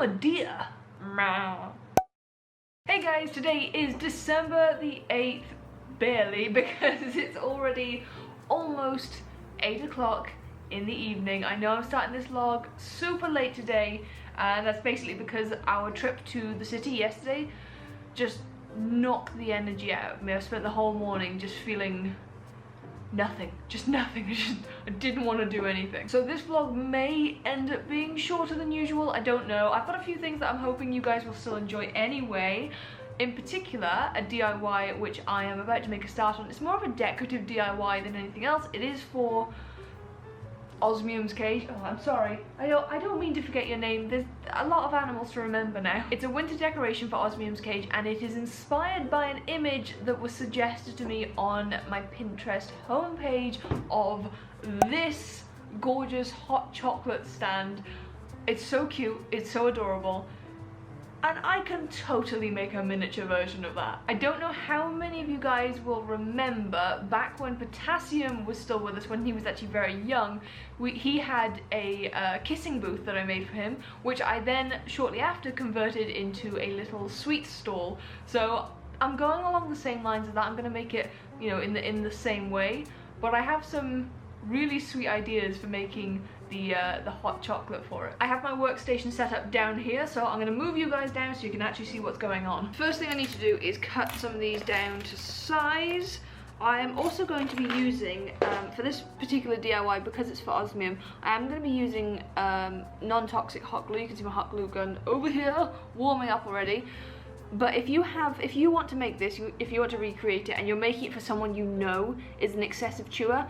I'm a deer. Meow. Hey guys, today is December the 8th, barely, because it's already almost 8 o'clock in the evening. I know I'm starting this vlog super late today, and that's basically because our trip to the city yesterday just knocked the energy out of me. I spent the whole morning just feeling nothing, just nothing. I didn't want to do anything. So this vlog may end up being shorter than usual, I don't know. I've got a few things that I'm hoping you guys will still enjoy anyway. In particular, a DIY which I am about to make a start on. It's more of a decorative DIY than anything else. It is for Osmium's cage. Oh, I'm sorry. I don't mean to forget your name. There's a lot of animals to remember now. It's a winter decoration for Osmium's cage, and it is inspired by an image that was suggested to me on my Pinterest homepage of this gorgeous hot chocolate stand. It's so cute, it's so adorable, and I can totally make a miniature version of that. I don't know how many of you guys will remember back when Potassium was still with us, when he was actually very young, he had a kissing booth that I made for him, which I then shortly after converted into a little sweet stall. So I'm going along the same lines of that. I'm gonna make it, you know, in the same way, but I have some really sweet ideas for making the hot chocolate for it. I have my workstation set up down here, so I'm gonna move you guys down so you can actually see what's going on. First thing I need to do is cut some of these down to size. I am also going to be using, for this particular DIY, because it's for Osmium, I am going to be using non-toxic hot glue. You can see my hot glue gun over here, warming up already. But if you want to make this, if you want to recreate it, and you're making it for someone you know is an excessive chewer,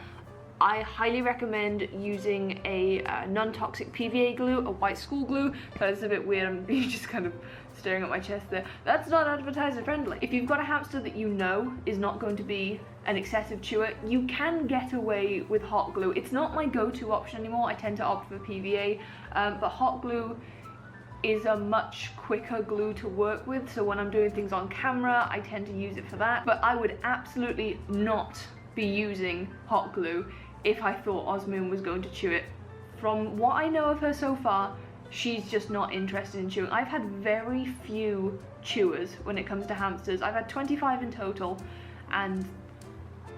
I highly recommend using a non-toxic PVA glue, a white school glue. It's a bit weird, I'm just kind of staring at my chest there. That's not advertiser friendly. If you've got a hamster that you know is not going to be an excessive chewer, you can get away with hot glue. It's not my go-to option anymore. I tend to opt for PVA, but hot glue is a much quicker glue to work with, so when I'm doing things on camera, I tend to use it for that. But I would absolutely not be using hot glue if I thought Osmium was going to chew it. From what I know of her so far, she's just not interested in chewing. I've had very few chewers when it comes to hamsters. I've had 25 in total, and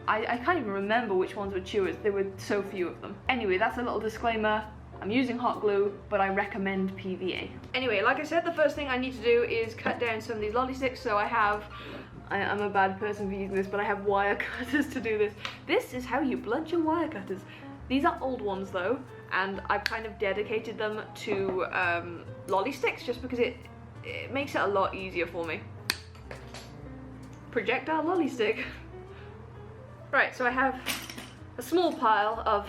I can't even remember which ones were chewers. There were so few of them. Anyway, that's a little disclaimer. I'm using hot glue, but I recommend PVA. Anyway, like I said, the first thing I need to do is cut down some of these lolly sticks. So I'm a bad person for using this, but I have wire cutters to do this. This is how you blunt your wire cutters. These are old ones though, and I've kind of dedicated them to lolly sticks just because it makes it a lot easier for me. Projectile lolly stick. Right, so I have a small pile of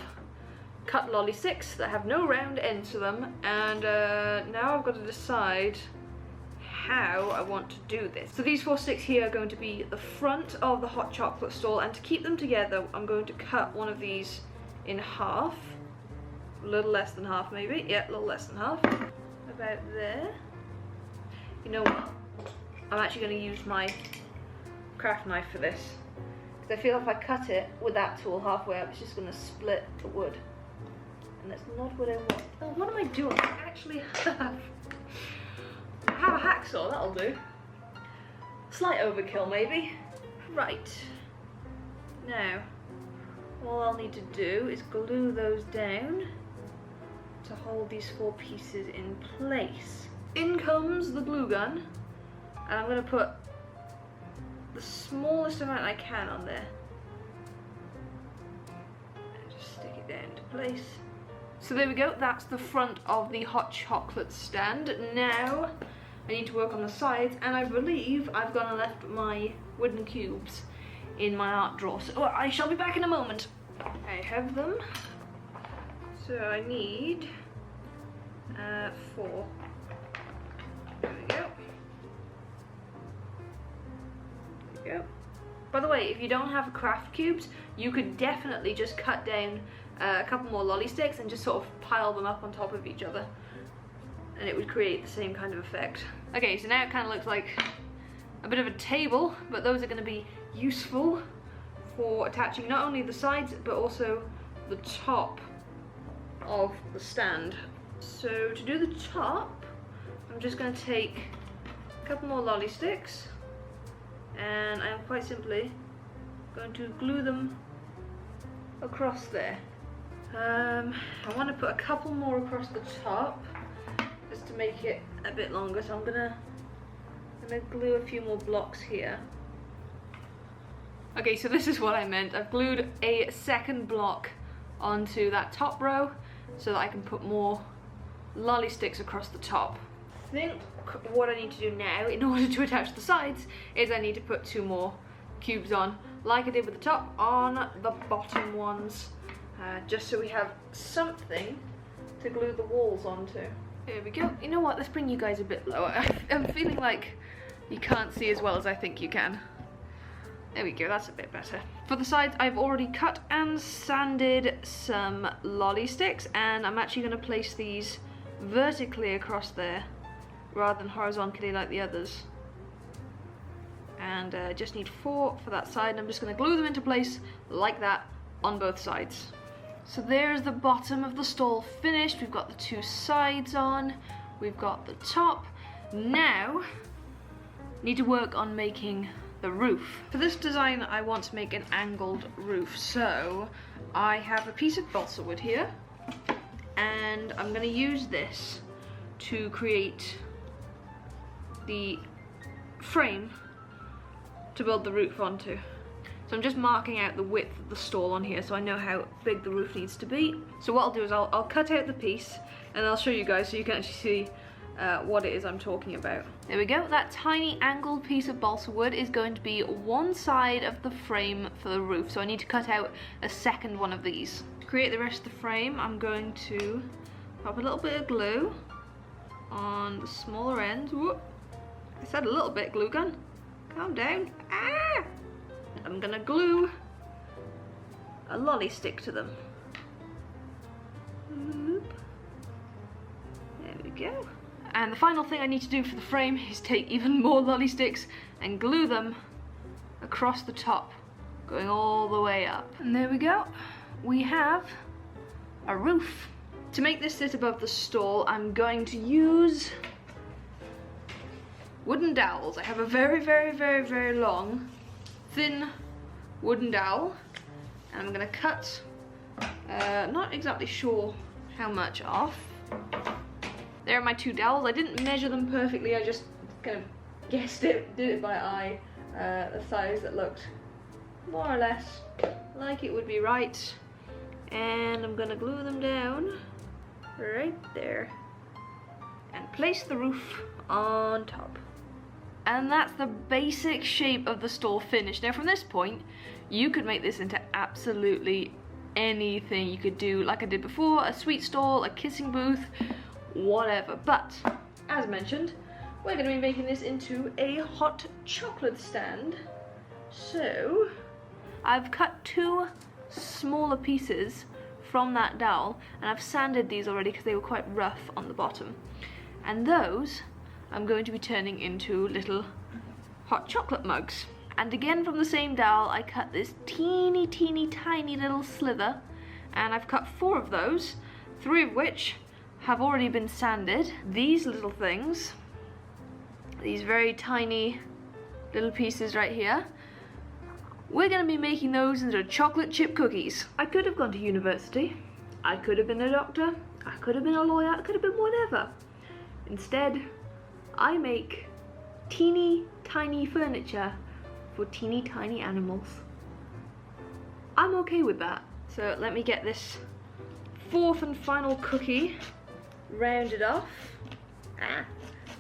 cut lolly sticks that have no round ends to them, and now I've got to decide how I want to do this. So these 4 sticks here are going to be the front of the hot chocolate stall, and to keep them together I'm going to cut one of these in half, a little less than half maybe, yeah, a little less than half, about there. You know what, I'm actually going to use my craft knife for this, because I feel if I cut it with that tool halfway up, it's just going to split the wood, and that's not what I want. Oh, what am I doing? I actually have a hacksaw, that'll do. Slight overkill maybe. Right, now all I'll need to do is glue those down to hold these 4 pieces in place. In comes the glue gun, and I'm going to put the smallest amount I can on there and just stick it down into place. So there we go, that's the front of the hot chocolate stand. Now I need to work on the sides, and I believe I've gone and left my wooden cubes in my art drawer. So I shall be back in a moment. I have them. So I need 4. There we go. There we go. By the way, if you don't have craft cubes, you could definitely just cut down a couple more lolly sticks and just sort of pile them up on top of each other, and it would create the same kind of effect. Okay, so now it kind of looks like a bit of a table, but those are going to be useful for attaching not only the sides but also the top of the stand. So to do the top, I'm I'm just going to take a couple more lolly sticks, and I'm quite simply going to glue them across there. I want to put a couple more across the top just to make it a bit longer, so I'm gonna glue a few more blocks here. Okay, so this is what I meant. I've glued a second block onto that top row so that I can put more lolly sticks across the top. I think what I need to do now in order to attach the sides is I need to put 2 more cubes on, like I did with the top, on the bottom ones, just so we have something to glue the walls onto. There we go. You know what, let's bring you guys a bit lower. I'm feeling like you can't see as well as I think you can. There we go, that's a bit better. For the sides, I've already cut and sanded some lolly sticks, and I'm actually going to place these vertically across there rather than horizontally like the others. And just need 4 for that side, and I'm just going to glue them into place like that on both sides. So there's the bottom of the stall finished. We've got the 2 sides on, we've got the top. Now, need to work on making the roof. For this design, I want to make an angled roof. So I have a piece of balsa wood here, and I'm going to use this to create the frame to build the roof onto. So I'm just marking out the width of the stall on here so I know how big the roof needs to be. So what I'll do is I'll cut out the piece and I'll show you guys so you can actually see what it is I'm talking about. There we go, that tiny angled piece of balsa wood is going to be one side of the frame for the roof, so I need to cut out a second one of these. To create the rest of the frame, I'm going to pop a little bit of glue on the smaller ends. Whoop. I said a little bit, glue gun. Calm down. Ah! I'm gonna glue a lolly stick to them. Whoop. There we go. And the final thing I need to do for the frame is take even more lolly sticks and glue them across the top, going all the way up. And there we go. We have a roof. To make this sit above the stall, I'm going to use wooden dowels. I have a very long, thin wooden dowel, and I'm gonna cut, not exactly sure how much off. There are my 2 dowels. I didn't measure them perfectly, I just kind of guessed it, did it by eye, the size that looked more or less like it would be right. And I'm gonna glue them down right there and place the roof on top. And that's the basic shape of the stall finished. Now from this point, you could make this into absolutely anything. You could do, like I did before, a sweet stall, a kissing booth, whatever. But, as mentioned, we're going to be making this into a hot chocolate stand. So, I've cut 2 smaller pieces from that dowel, and I've sanded these already because they were quite rough on the bottom. And those I'm going to be turning into little hot chocolate mugs. And again from the same dowel, I cut this teeny tiny little slither, and I've cut 4 of those, 3 of which have already been sanded. These little things, these very tiny little pieces right here, we're going to be making those into chocolate chip cookies. I could have gone to university, I could have been a doctor, I could have been a lawyer, I could have been whatever. Instead, I make teeny tiny furniture for teeny tiny animals. I'm okay with that. So let me get this 4th and final cookie rounded off.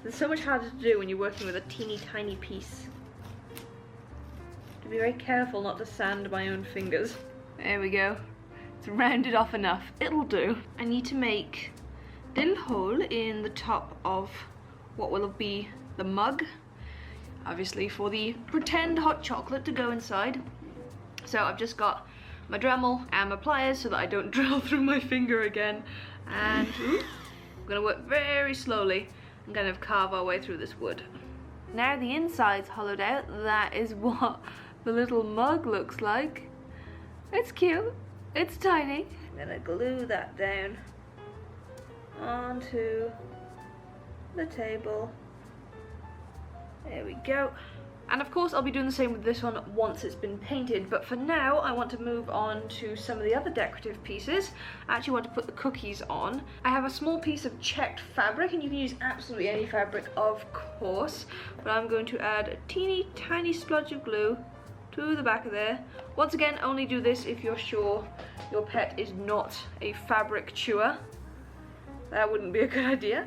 There's so much harder to do when you're working with a teeny tiny piece. To be very careful not to sand my own fingers. There we go. It's rounded off enough. It'll do. I need to make a little hole in the top of what will be the mug, obviously for the pretend hot chocolate to go inside. So I've just got my Dremel and my pliers so that I don't drill through my finger again, and I'm gonna work very slowly and kind of carve our way through this wood. Now the inside's hollowed out, that is what the little mug looks like. It's cute, it's tiny. I'm gonna glue that down onto the table. There we go. And of course I'll be doing the same with this one once it's been painted, but for now I want to move on to some of the other decorative pieces. I actually want to put the cookies on. I have a small piece of checked fabric, and you can use absolutely any fabric of course, but I'm going to add a teeny tiny splodge of glue to the back of there. Once again, only do this if you're sure your pet is not a fabric chewer. That wouldn't be a good idea.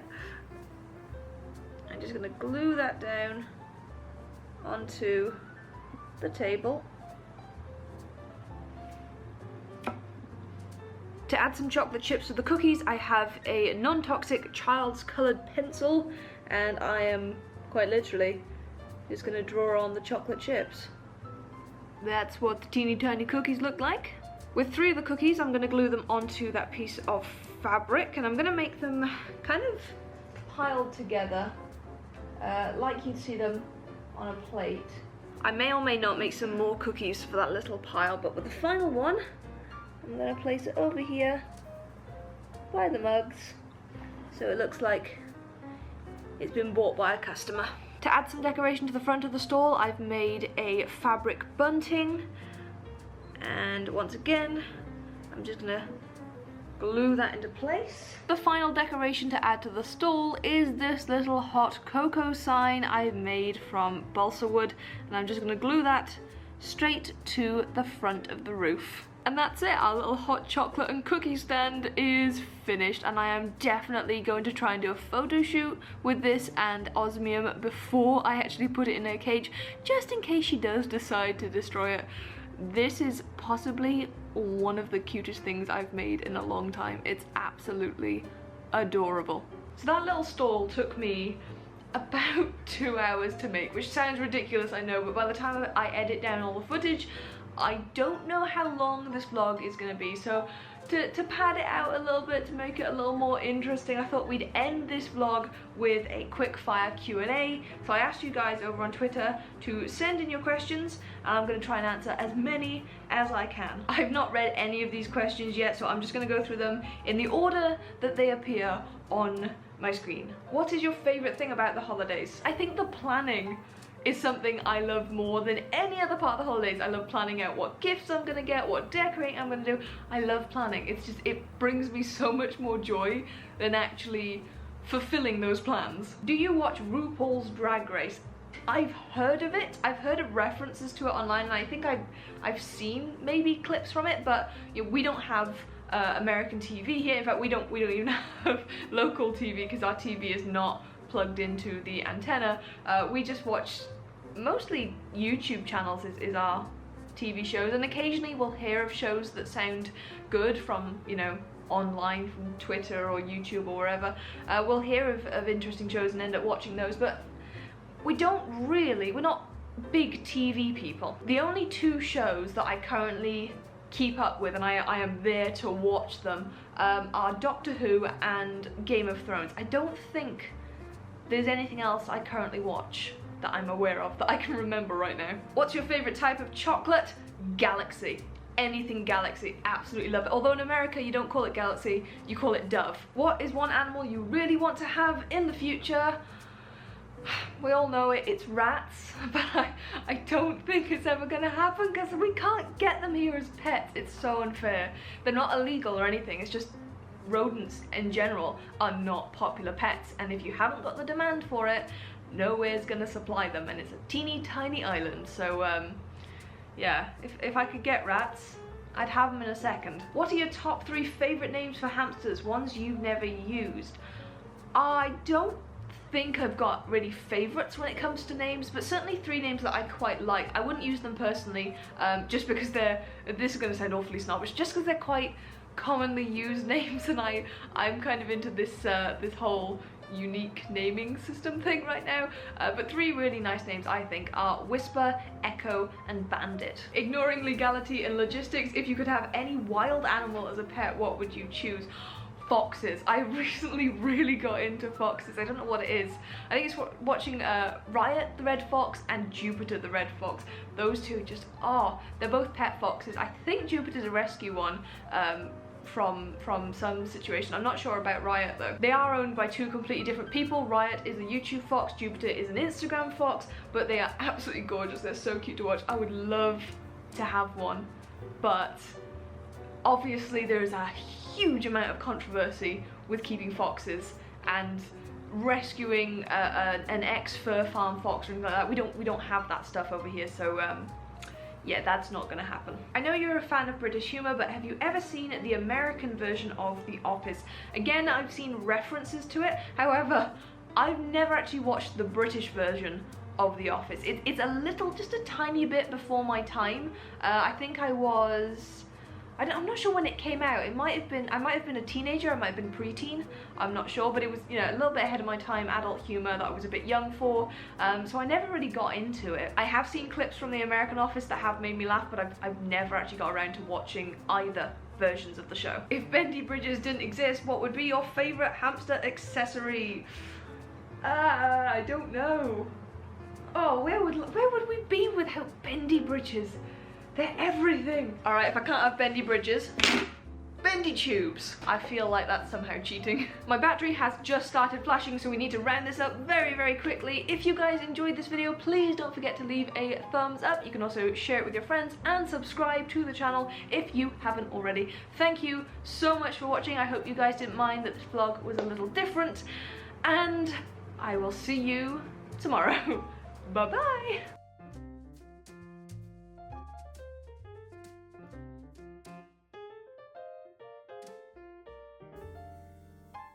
I'm just going to glue that down onto the table. To add some chocolate chips to the cookies, I have a non-toxic child's coloured pencil, and I am quite literally just going to draw on the chocolate chips. That's what the teeny tiny cookies look like. With 3 of the cookies, I'm going to glue them onto that piece of fabric, and I'm going to make them kind of piled together, like you'd see them on a plate. I may or may not make some more cookies for that little pile, but with the final one, I'm going to place it over here by the mugs, so it looks like it's been bought by a customer. To add some decoration to the front of the stall, I've made a fabric bunting, and once again, I'm just going to glue that into place. The final decoration to add to the stall is this little hot cocoa sign I've made from balsa wood, and I'm just going to glue that straight to the front of the roof. And that's it, our little hot chocolate and cookie stand is finished, and I am definitely going to try and do a photo shoot with this and osmium before I actually put it in her cage, just in case she does decide to destroy it. This is possibly one of the cutest things I've made in a long time. It's absolutely adorable. So that little stall took me about 2 hours to make, which sounds ridiculous, I know, but by the time I edit down all the footage, I don't know how long this vlog is going to be, so to pad it out a little bit, to make it a little more interesting, I thought we'd end this vlog with a quick fire Q&A. So I asked you guys over on Twitter to send in your questions, and I'm going to try and answer as many as I can. I've not read any of these questions yet, so I'm just going to go through them in the order that they appear on my screen. What is your favourite thing about the holidays? I think the planning is something I love more than any other part of the holidays. I love planning out what gifts I'm gonna get, what decorating I'm gonna do. I love planning. It's just, it brings me so much more joy than actually fulfilling those plans. Do you watch RuPaul's Drag Race? I've heard of it. I've heard of references to it online, and I think I've seen maybe clips from it, but you know, we don't have American TV here. In fact, we don't even have local TV because our TV is not plugged into the antenna. We just watch mostly YouTube channels is our TV shows, and occasionally we'll hear of shows that sound good from, you know, online, from Twitter or YouTube or wherever. We'll hear of interesting shows and end up watching those, but we're not big TV people. The only 2 shows that I currently keep up with, and I am there to watch them, are Doctor Who and Game of Thrones. I don't think there's anything else I currently watch that I'm aware of, that I can remember right now. What's your favourite type of chocolate? Galaxy. Anything Galaxy, absolutely love it. Although in America you don't call it Galaxy, you call it Dove. What is one animal you really want to have in the future? We all know it, it's rats, but I don't think it's ever gonna happen because we can't get them here as pets. It's so unfair. They're not illegal or anything, it's just rodents in general are not popular pets, and if you haven't got the demand for it, nowhere's gonna supply them, and it's a teeny tiny island. So yeah, if I could get rats, I'd have them in a second. What are your top 3 favourite names for hamsters, ones you've never used? I don't think I've got really favourites when it comes to names, but certainly 3 names that I quite like. I wouldn't use them personally, just because this is gonna sound awfully snobbish, just because they're quite commonly used names, and I'm kind of into this this whole unique naming system thing right now. But 3 really nice names I think are Whisper, Echo and Bandit. Ignoring legality and logistics, if you could have any wild animal as a pet, what would you choose? Foxes. I recently really got into foxes. I don't know what it is. I think it's watching Riot the red fox and Jupiter the red fox. Those 2 just, they're both pet foxes. I think Jupiter's a rescue one. from some situation. I'm not sure about Riot though. They are owned by two completely different people. Riot is a YouTube fox, Jupiter is an Instagram fox, but they are absolutely gorgeous. They're so cute to watch. I would love to have one, but obviously there's a huge amount of controversy with keeping foxes and rescuing an ex-fur farm fox or anything like that. We don't have that stuff over here, so yeah, that's not gonna happen. I know you're a fan of British humour, but have you ever seen the American version of The Office? Again, I've seen references to it, however, I've never actually watched the British version of The Office. It's a little, just a tiny bit before my time. I think I was, I'm not sure when it came out. I might have been a teenager, I might have been preteen, I'm not sure, but it was, you know, a little bit ahead of my time, adult humour that I was a bit young for, so I never really got into it. I have seen clips from the American Office that have made me laugh, but I've never actually got around to watching either versions of the show. If bendy bridges didn't exist, what would be your favourite hamster accessory? I don't know. Oh, where would we be without bendy bridges? They're everything. All right, if I can't have bendy bridges, bendy tubes. I feel like that's somehow cheating. My battery has just started flashing, so we need to round this up very, very quickly. If you guys enjoyed this video, please don't forget to leave a thumbs up. You can also share it with your friends and subscribe to the channel if you haven't already. Thank you so much for watching. I hope you guys didn't mind that this vlog was a little different, and I will see you tomorrow. Bye-bye.